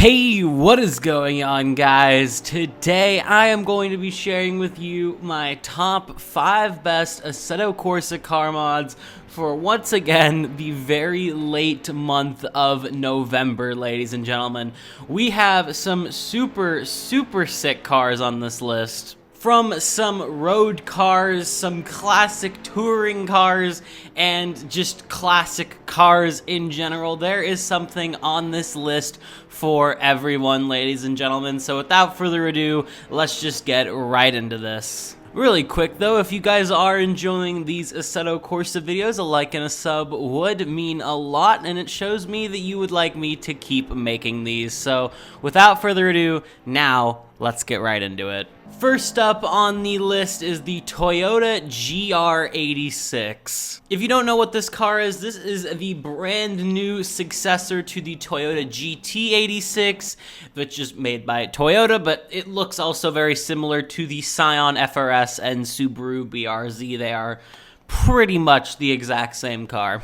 Hey, what is going on, guys? Today I am going to be sharing with you my top 5 best Assetto Corsa car mods for, once again, the very late month of November, ladies and gentlemen. We have some super sick cars on this list. From some road cars, some classic touring cars, and just classic cars in general. There is something on this list for everyone, ladies and gentlemen. So without further ado, let's just get right into this. Really quick though, if you guys are enjoying these Assetto Corsa videos, a like and a sub would mean a lot, and it shows me that you would like me to keep making these. So without further ado, now let's get right into it. First up on the list is the Toyota GR86. If you don't know what this car is, this is the brand new successor to the Toyota GT86, which is made by Toyota, but it looks also very similar to the Scion FRS and Subaru BRZ. They are pretty much the exact same car.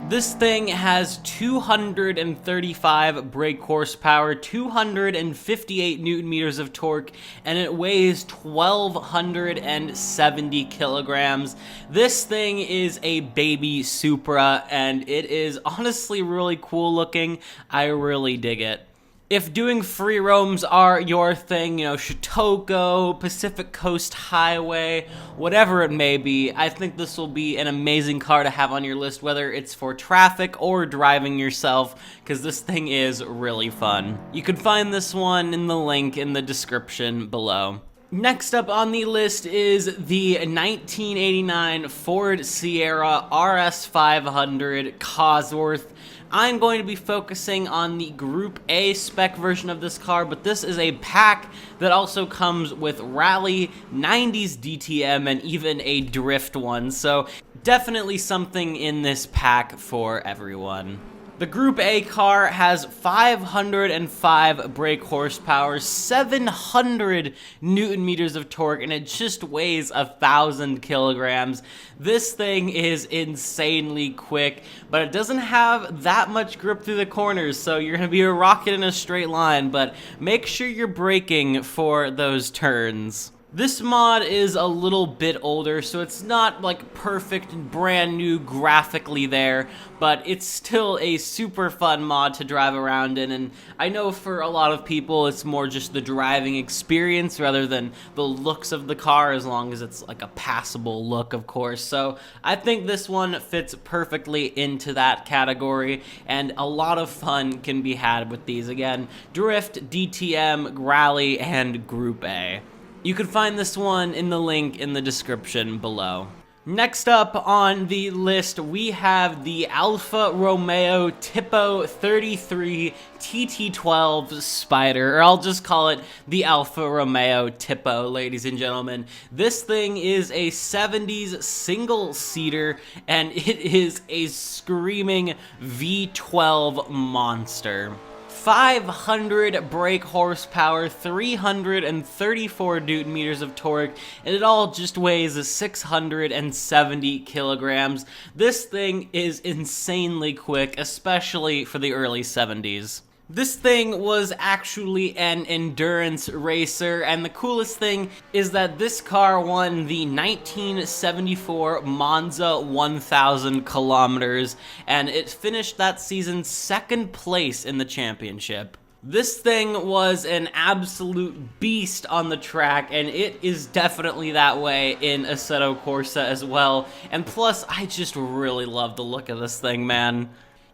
This thing has 235 brake horsepower, 258 newton meters of torque, and it weighs 1,270 kilograms. This thing is a baby Supra, and it is honestly really cool looking. I really dig it. If doing free roams are your thing, Shotoko, Pacific Coast Highway, whatever it may be, I think this will be an amazing car to have on your list, whether it's for traffic or driving yourself, because this thing is really fun. You can find this one in the link in the description below. Next up on the list is the 1989 Ford Sierra RS500 Cosworth. I'm going to be focusing on the Group A spec version of this car, but this is a pack that also comes with Rally, 90s DTM, and even a drift one, so definitely something in this pack for everyone. The Group A car has 505 brake horsepower, 700 newton meters of torque, and it just weighs 1,000 kilograms. This thing is insanely quick, but it doesn't have that much grip through the corners, so you're going to be a rocket in a straight line, but make sure you're braking for those turns. This mod is a little bit older, so it's not like perfect brand new graphically there, but it's still a super fun mod to drive around in, and I know for a lot of people it's more just the driving experience rather than the looks of the car, as long as it's like a passable look, of course. So I think this one fits perfectly into that category, and a lot of fun can be had with these. Again, Drift, DTM, Rally, and Group A. You can find this one in the link in the description below. Next up on the list, we have the Alfa Romeo Tipo 33 TT12 Spider, or I'll just call it the Alfa Romeo Tipo, ladies and gentlemen. This thing is a 70s single-seater, and it is a screaming V12 monster. 500 brake horsepower, 334 newton meters of torque, and it all just weighs 670 kilograms. This thing is insanely quick, especially for the early 70s. This thing was actually an endurance racer, and the coolest thing is that this car won the 1974 Monza 1000 kilometers, and it finished that season second place in the championship. This thing was an absolute beast on the track, and it is definitely that way in Assetto Corsa as well, and plus, I just really love the look of this thing, man.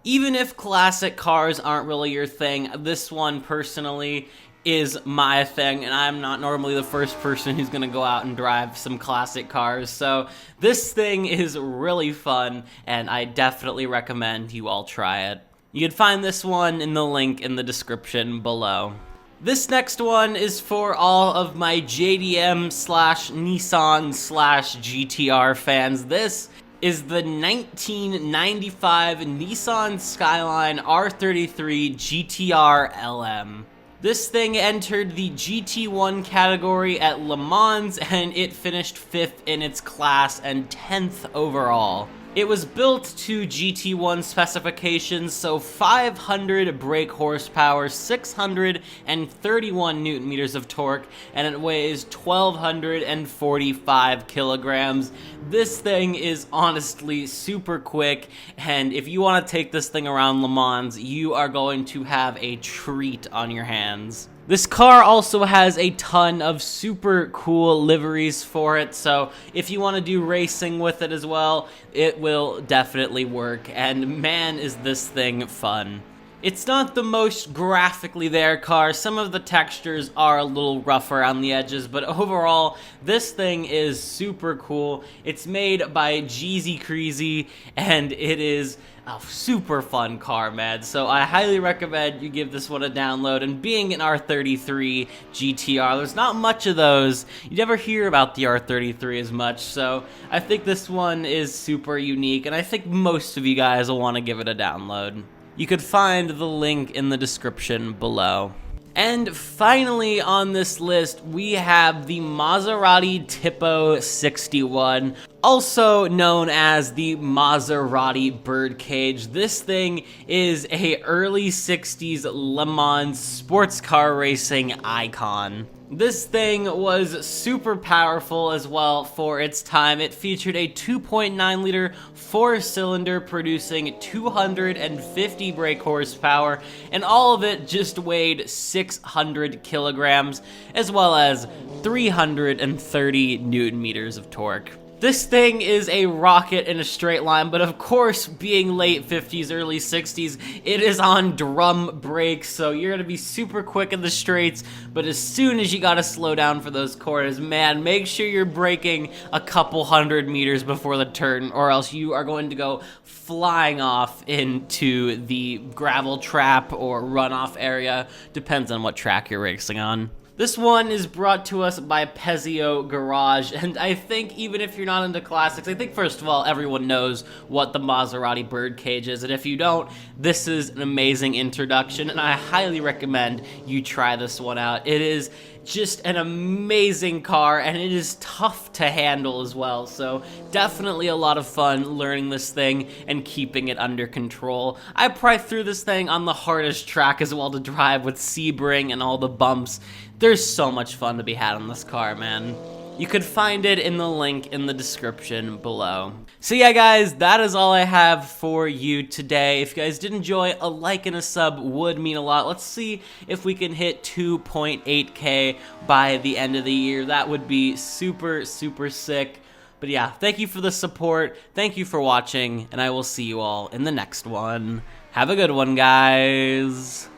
Even if classic cars aren't really your thing, this one personally is my thing, and I'm not normally the first person who's gonna go out and drive some classic cars, so this thing is really fun, and I definitely recommend you all try it. You can find this one in the link in the description below. This next one is for all of my JDM/Nissan/GTR fans. This is the 1995 Nissan Skyline R33 GTR LM. This thing entered the GT1 category at Le Mans, and it finished 5th in its class and 10th overall. It was built to GT1 specifications, so 500 brake horsepower, 631 newton meters of torque, and it weighs 1,245 kilograms. This thing is honestly super quick, and if you want to take this thing around Le Mans, you are going to have a treat on your hands. This car also has a ton of super cool liveries for it, so if you want to do racing with it as well, it will definitely work, and man is this thing fun. It's not the most graphically there car, some of the textures are a little rough around the edges, but overall, this thing is super cool. It's made by Jeezy Creasy, and it is a super fun car, man. So I highly recommend you give this one a download, and being an R33 GTR, there's not much of those. You never hear about the R33 as much, so I think this one is super unique, and I think most of you guys will want to give it a download. You could find the link in the description below. And finally on this list, we have the Maserati Tipo 61, also known as the Maserati Birdcage. This thing is a early 60s Le Mans sports car racing icon. This thing was super powerful as well for its time. It featured a 2.9 liter 4-cylinder producing 250 brake horsepower, and all of it just weighed 600 kilograms, as well as 330 newton meters of torque. This thing is a rocket in a straight line, but of course, being late 50s, early 60s, it is on drum brakes, so you're gonna be super quick in the straights, but as soon as you gotta slow down for those corners, man, make sure you're braking a couple hundred meters before the turn, or else you are going to go flying off into the gravel trap or runoff area, depends on what track you're racing on. This one is brought to us by Pezio Garage, and I think even if you're not into classics, I think first of all, everyone knows what the Maserati Birdcage is, and if you don't, this is an amazing introduction, and I highly recommend you try this one out. It is just an amazing car, and it is tough to handle as well, so definitely a lot of fun learning this thing and keeping it under control. I probably threw this thing on the hardest track as well to drive with Sebring and all the bumps. There's so much fun to be had on this car, man. You could find it in the link in the description below. So yeah, guys, that is all I have for you today. If you guys did enjoy, a like and a sub would mean a lot. Let's see if we can hit 2.8K by the end of the year. That would be super, super sick. But yeah, thank you for the support. Thank you for watching, and I will see you all in the next one. Have a good one, guys.